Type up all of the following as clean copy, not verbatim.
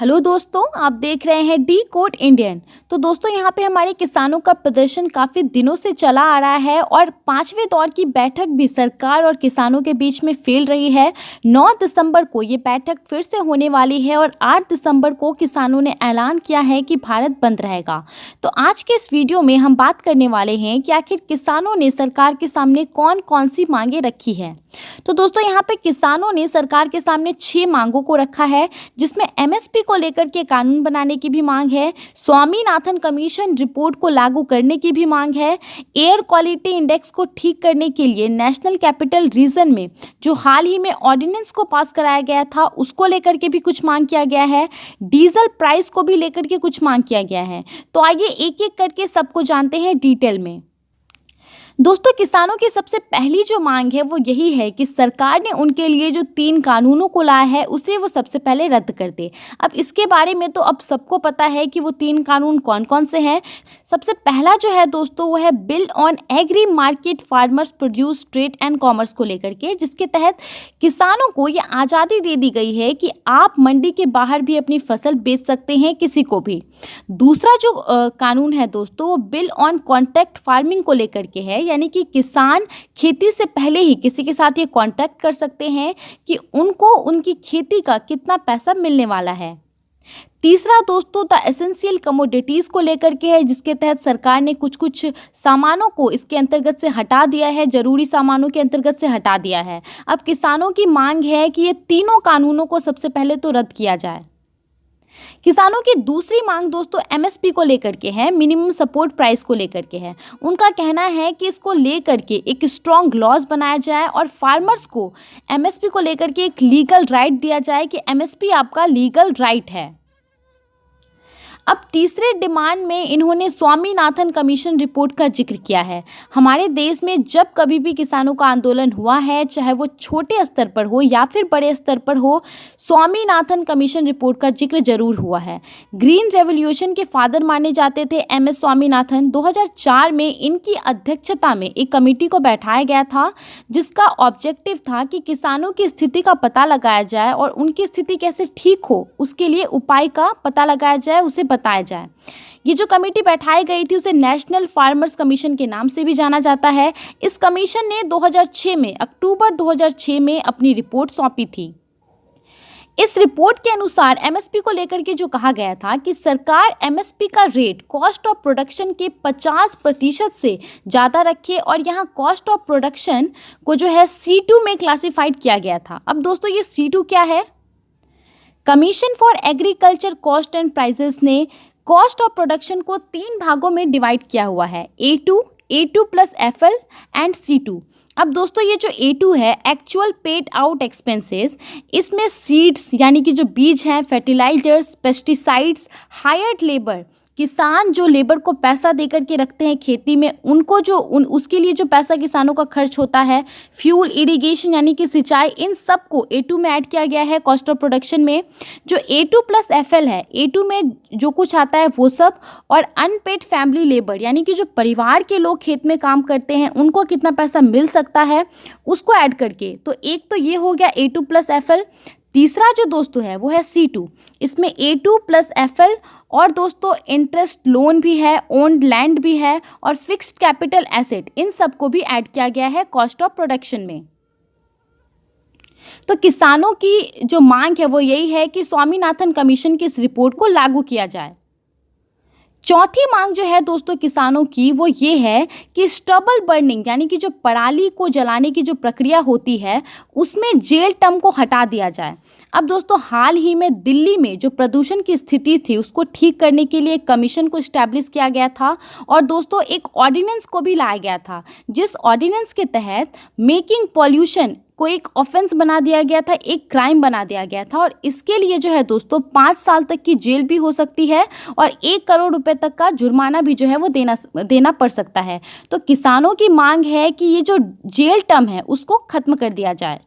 Hello दोस्तों, आप देख रहे हैं डी कोड इंडियन। तो दोस्तों यहाँ पे हमारे किसानों का प्रदर्शन काफ़ी दिनों से चला आ रहा है और पांचवें दौर की बैठक भी सरकार और किसानों के बीच में फैल रही है। 9 दिसंबर को ये बैठक फिर से होने वाली है और 8 दिसंबर को किसानों ने ऐलान किया है कि भारत बंद रहेगा। तो आज के इस वीडियो में हम बात करने वाले हैं कि आखिर किसानों ने सरकार के सामने कौन कौन सी मांगे रखी है। तो दोस्तों यहाँ पे किसानों ने सरकार के सामने 6 मांगों को रखा है, जिसमें एमएसपी को लेकर के कानून बनाने की भी मांग है, स्वामीनाथन कमीशन रिपोर्ट को लागू करने की भी मांग है, एयर क्वालिटी इंडेक्स को ठीक करने के लिए नेशनल कैपिटल रीजन में जो हाल ही में ऑर्डिनेंस को पास कराया गया था उसको लेकर के भी कुछ मांग किया गया है, डीजल प्राइस को भी लेकर के कुछ मांग किया गया है। तो आइए एक एक करके सबको जानते हैं डिटेल में। दोस्तों किसानों की सबसे पहली जो मांग है वो यही है कि सरकार ने उनके लिए जो 3 कानूनों को लाया है उसे वो सबसे पहले रद्द कर दे। अब इसके बारे में तो अब सबको पता है कि वो 3 कानून कौन कौन से हैं। सबसे पहला जो है दोस्तों वो है bill on agri market farmers produce trade and commerce को लेकर के, जिसके तहत किसानों को ये आज़ादी दे दी गई है कि आप मंडी के बाहर भी अपनी फसल बेच सकते हैं किसी को भी। दूसरा जो कानून है दोस्तों वो बिल ऑन कॉन्ट्रैक्ट फार्मिंग को लेकर के है, यानी कि किसान खेती से पहले ही किसी के साथ ये कॉन्ट्रैक्ट कर सकते हैं कि उनको उनकी खेती का कितना पैसा मिलने वाला है। तीसरा दोस्तों द एसेंशियल कमोडिटीज़ को लेकर के है, जिसके तहत सरकार ने कुछ कुछ सामानों को इसके अंतर्गत से हटा दिया है, जरूरी सामानों के अंतर्गत से हटा दिया है। अब किसानों की मांग है कि ये तीनों कानूनों को सबसे पहले तो रद्द किया जाए। किसानों की दूसरी मांग दोस्तों एमएसपी को लेकर के है, मिनिमम सपोर्ट प्राइस को लेकर के है। उनका कहना है कि इसको लेकर के एक स्ट्रॉन्ग लॉज बनाया जाए और फार्मर्स को एमएसपी को लेकर के एक लीगल राइट दिया जाए कि एमएसपी आपका लीगल राइट है। अब तीसरे डिमांड में इन्होंने स्वामीनाथन कमीशन रिपोर्ट का जिक्र किया है। हमारे देश में जब कभी भी किसानों का आंदोलन हुआ है, चाहे वो छोटे स्तर पर हो या फिर बड़े स्तर पर हो, स्वामीनाथन कमीशन रिपोर्ट का जिक्र जरूर हुआ है। ग्रीन रेवोल्यूशन के फादर माने जाते थे एमएस स्वामीनाथन। 2004 में इनकी अध्यक्षता में एक कमेटी को बैठाया गया था, जिसका ऑब्जेक्टिव था कि किसानों की स्थिति का पता लगाया जाए और उनकी स्थिति कैसे ठीक हो उसके लिए उपाय का पता लगाया जाए, उसे बताया जाए। ये जो कमेटी बैठाई गई थी उसे नेशनल फार्मर्स कमीशन के नाम से भी जाना जाता है। इस कमीशन ने 2006 में अक्टूबर 2006 में अपनी रिपोर्ट सौंपी थी। इस रिपोर्ट के अनुसार एमएसपी को लेकर के जो कहा गया था कि सरकार एमएसपी का रेट कॉस्ट ऑफ प्रोडक्शन के 50% से ज़्यादा रखे और यहाँ कॉस्ट ऑफ प्रोडक्शन को जो है C2 में क्लासिफाइड किया गया था। अब दोस्तों ये C2 क्या है? Commission for agriculture cost and prices ने कॉस्ट ऑफ प्रोडक्शन को 3 भागों में डिवाइड किया हुआ है, A2 plus FL and C2। अब दोस्तों ये जो A2 है एक्चुअल पेड आउट एक्सपेंसेस, इसमें सीड्स यानी कि जो बीज हैं, फर्टिलाइजर्स, पेस्टिसाइड्स, हायर्ड लेबर, किसान जो लेबर को पैसा देकर के रखते हैं खेती में, उनको जो उसके लिए जो पैसा किसानों का खर्च होता है, फ्यूल, इरिगेशन यानी कि सिंचाई, इन सब को A2 में ऐड किया गया है कॉस्ट ऑफ प्रोडक्शन में। जो A2 प्लस FL है, A2 में जो कुछ आता है वो सब, और अनपेड फैमिली लेबर यानी कि जो परिवार के लोग खेत में काम करते हैं उनको कितना पैसा मिल सकता है उसको ऐड करके। तो एक तो ये हो गया A2 प्लस FL। तीसरा जो दोस्तों है वो है C2, इसमें A2 प्लस FL और दोस्तों इंटरेस्ट लोन भी है, ओन्ड लैंड भी है और फिक्स्ड कैपिटल एसेट, इन सबको भी ऐड किया गया है कॉस्ट ऑफ प्रोडक्शन में। तो किसानों की जो मांग है वो यही है कि स्वामीनाथन कमीशन की इस रिपोर्ट को लागू किया जाए। चौथी मांग जो है दोस्तों किसानों की वो ये है कि स्टबल बर्निंग यानी कि जो पराली को जलाने की जो प्रक्रिया होती है उसमें जेल टर्म को हटा दिया जाए। अब दोस्तों हाल ही में दिल्ली में जो प्रदूषण की स्थिति थी उसको ठीक करने के लिए एक कमीशन को इस्टेब्लिश किया गया था और दोस्तों एक ऑर्डिनेंस को भी लाया गया था, जिस ऑर्डिनेंस के तहत मेकिंग पॉल्यूशन को एक ऑफेंस बना दिया गया था, एक क्राइम बना दिया गया था और इसके लिए जो है दोस्तों 5 साल तक की जेल भी हो सकती है और 1 करोड़ रुपए तक का जुर्माना भी जो है वो देना पड़ सकता है। तो किसानों की मांग है कि ये जो जेल टर्म है उसको खत्म कर दिया जाए।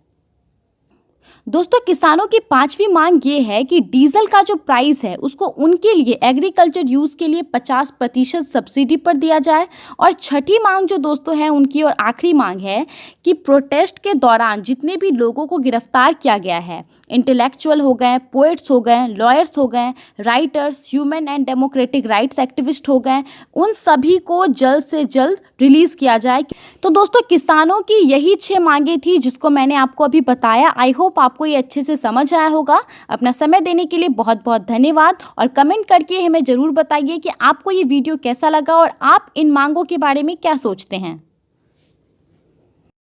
दोस्तों किसानों की पांचवी मांग ये है कि डीजल का जो प्राइस है उसको उनके लिए एग्रीकल्चर यूज के लिए 50% सब्सिडी पर दिया जाए। और छठी मांग जो दोस्तों है उनकी और आखिरी मांग है कि प्रोटेस्ट के दौरान जितने भी लोगों को गिरफ्तार किया गया है, इंटेलेक्चुअल हो गए, पोएट्स हो गए, लॉयर्स हो गए, writers, human and democratic rights activist हो गए, उन सभी को जल्द से जल्द रिलीज किया जाए। तो दोस्तों किसानों की यही 6 मांगे थी जिसको मैंने आपको अभी बताया। आई होप आपको ये अच्छे से समझ आया होगा। अपना समय देने के लिए बहुत बहुत धन्यवाद और कमेंट करके हमें ज़रूर बताइए कि आपको ये वीडियो कैसा लगा और आप इन मांगों के बारे में क्या सोचते हैं।